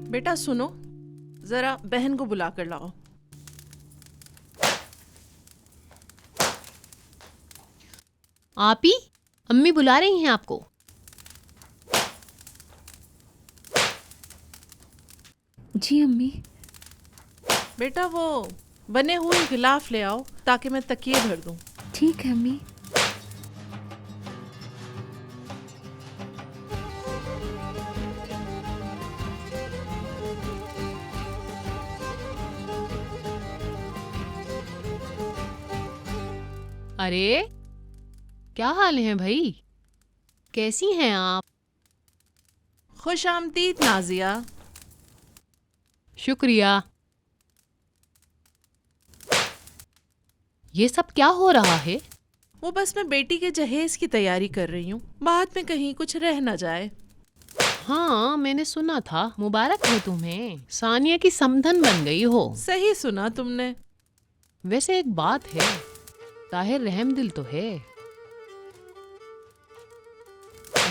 बेटा सुनो, जरा बहन को बुला कर लाओ। आप ही? अम्मी बुला रही हैं आपको। जी अम्मी। बेटा वो बने हुए गिलाफ ले आओ ताकि मैं तकिए भर दूं। ठीक है अम्मी। अरे क्या हाल है भाई, कैसी हैं आप? खुश आमदीद नाजिया। शुक्रिया। ये सब क्या हो रहा है? वो बस मैं बेटी के जहेज की तैयारी कर रही हूँ, बाद में कहीं कुछ रह न जाए। हाँ मैंने सुना था, मुबारक हो तुम्हें, सानिया की समधन बन गई हो। सही सुना तुमने। वैसे एक बात है, ताहिर रहम दिल तो है,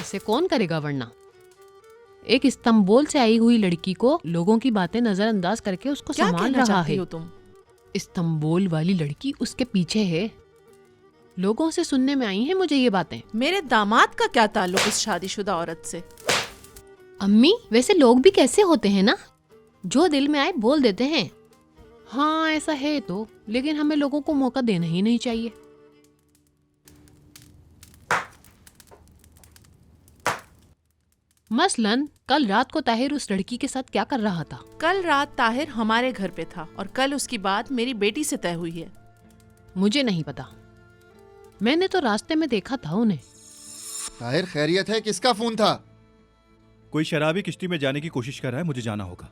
ऐसे कौन करेगा वरना। एक इस्तांबुल से आई हुई लड़की को लोगों की बातें नजरअंदाज करके उसको क्या संभाल कहना रहा चाहती है। हो तुम? इस्तांबुल वाली लड़की उसके पीछे है। लोगों से सुनने में आई हैं मुझे ये बातें। मेरे दामाद का क्या ताल्लुक इस शादीशुदा औरत से? अम्मी वैसे लोग भी कैसे होते हैं ना, जो दिल में आए बोल देते हैं। हाँ ऐसा है तो, लेकिन हमें लोगों को मौका देना ही नहीं चाहिए। मसलन कल रात को ताहिर उस लड़की के साथ क्या कर रहा था? कल रात ताहिर हमारे घर पे था और कल उसकी बात मेरी बेटी से तय हुई है। मुझे नहीं पता, मैंने तो रास्ते में देखा था उन्हें। ताहिर खैरियत है? किसका फोन था? कोई शराबी किश्ती में जाने की कोशिश कर रहा है, मुझे जाना होगा।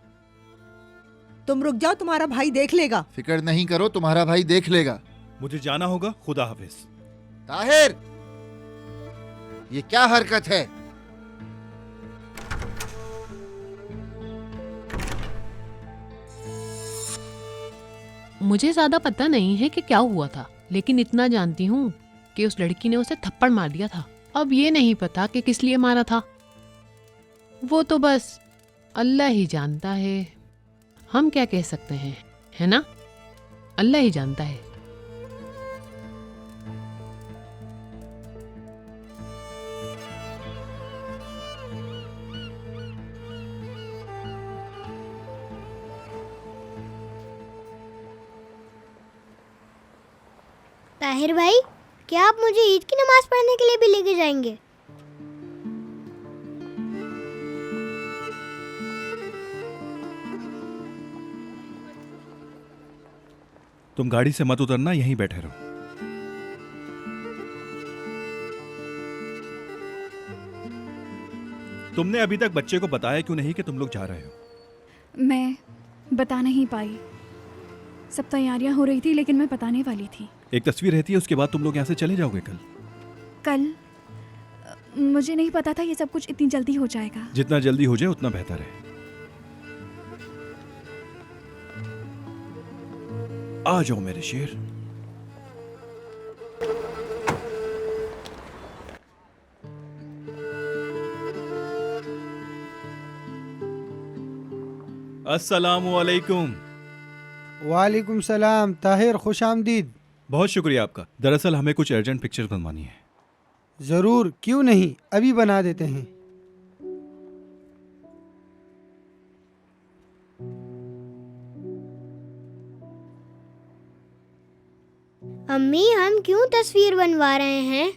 तुम रुक जाओ, तुम्हारा भाई देख लेगा। फिक्र नहीं करो, तुम्हारा भाई देख लेगा। मुझे जाना होगा, खुदा हाफिज। ताहिर, ये क्या हरकत है? मुझे ज्यादा पता नहीं है कि क्या हुआ था, लेकिन इतना जानती हूँ कि उस लड़की ने उसे थप्पड़ मार दिया था। अब ये नहीं पता कि किस लिए मारा था, वो तो बस अल्लाह ही जानता है। हम क्या कह सकते हैं, है ना? अल्लाह ही जानता है। ताहिर भाई, क्या आप मुझे ईद की नमाज पढ़ने के लिए भी लेके जाएंगे? तुम गाड़ी से मत उतरना, यहीं बैठे रहो। तुमने अभी तक बच्चे को बताया क्यों नहीं कि तुम लोग जा रहे हो? मैं बता नहीं पाई, सब तैयारियां हो रही थी लेकिन मैं बताने वाली थी। एक तस्वीर रहती है, उसके बाद तुम लोग यहाँ से चले जाओगे कल मुझे नहीं पता था ये सब कुछ इतनी जल्दी हो जाएगा। जितना जल्दी हो जाए उतना बेहतर है। आ जाओ मेरे शेर। अस्सलामु अलैकुम। वालेकुम सलाम। ताहिर खुश आमदीद। बहुत शुक्रिया आपका। दरअसल हमें कुछ अर्जेंट पिक्चर्स बनवानी है। ज़रूर, क्यों नहीं, अभी बना देते हैं। अम्मी, हम क्यों तस्वीर बनवा रहे हैं?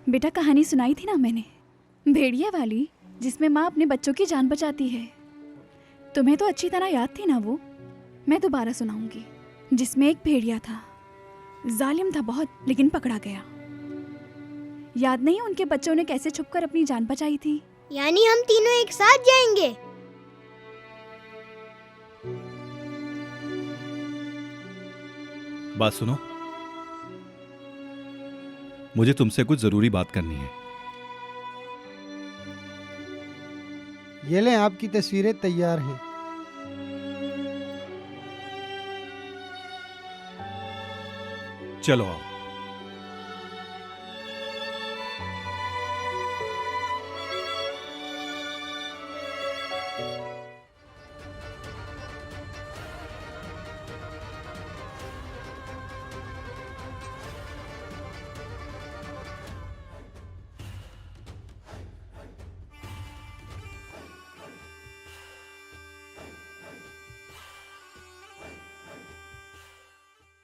बेटा कहानी सुनाई थी ना मैंने, भेड़िया वाली, जिसमें माँ अपने बच्चों की जान बचाती है। तुम्हें तो अच्छी तरह याद थी ना वो? मैं दोबारा सुनाऊंगी। जिसमें एक भेड़िया था, जालिम था बहुत, लेकिन पकड़ा गया। याद नहीं उनके बच्चों ने कैसे छुपकर अपनी जान बचाई थी? यानी हम तीनों एक साथ जाएंगे? बात सुनो, मुझे तुमसे कुछ जरूरी बात करनी है। ये लें, आपकी तस्वीरें तैयार हैं। चलो आओ।